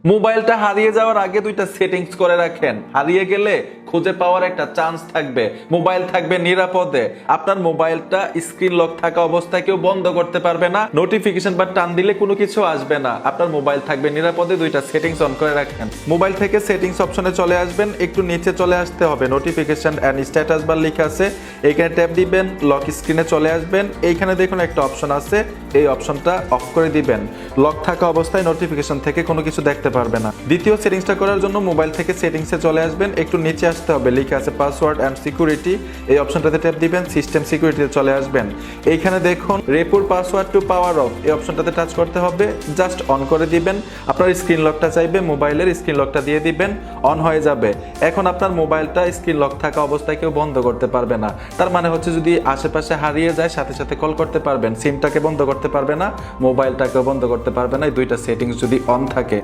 মোবাইলটা হারিয়ে যাওয়ার আগে দুইটা সেটিংস করে রাখেন, হারিয়ে গেলে খুঁজে পাওয়ার একটা চান্স থাকবে, মোবাইল থাকবে নিরাপদে। আপনার মোবাইলটা স্ক্রিন লক থাকা অবস্থায় কেউ বন্ধ করতে পারবে না, নোটিফিকেশন বা টান দিলে কোনো কিছু আসবে না, আপনার মোবাইল থাকবে নিরাপদে। দুইটা সেটিংস অন করে রাখেন। মোবাইল থেকে সেটিংস অপশনে চলে আসবেন, একটু নিচে চলে আসতে হবে, নোটিফিকেশন এন্ড স্ট্যাটাস বার লেখা আছে, এইখানে ট্যাপ দিবেন, লক স্ক্রিনে চলে আসবেন। এইখানে দেখুন একটা অপশন আছে, এই অপশনটা অফ করে দিবেন। লক থাকা অবস্থায় নোটিফিকেশন থেকে কোনো কিছু দেখতে পারবে না। দ্বিতীয় সেটিংসটা করার জন্য মোবাইল থেকে সেটিংসে চলে আসবেন, একটু নিচে আসতে হবে, লেখা আছে পাসওয়ার্ড এন্ড সিকিউরিটি, এই অপশনটাতে ট্যাপ দিবেন, সিস্টেম সিকিউরিটিতে চলে আসবেন। এইখানে দেখুন রেপুর পাসওয়ার্ড টু পাওয়ার অফ, এই অপশনটাতে টাচ করতে হবে, জাস্ট অন করে দিবেন। আপনার স্ক্রিন লকটা চাইবে, মোবাইলের স্ক্রিন লকটা দিয়ে দিবেন, অন হয়ে যাবে। এখন আপনার মোবাইলটা স্ক্রিন লক থাকা অবস্থায় কেউ বন্ধ করতে পারবে না। তার মানে হচ্ছে যদি আশেপাশে হারিয়ে যায় সাথে সাথে কল করতে পারবেন, সিমটাকে বন্ধ করতে পারবে না, মোবাইলটাকেও বন্ধ করতে পারবে না, এই দুইটা সেটিংস যদি অন থাকে।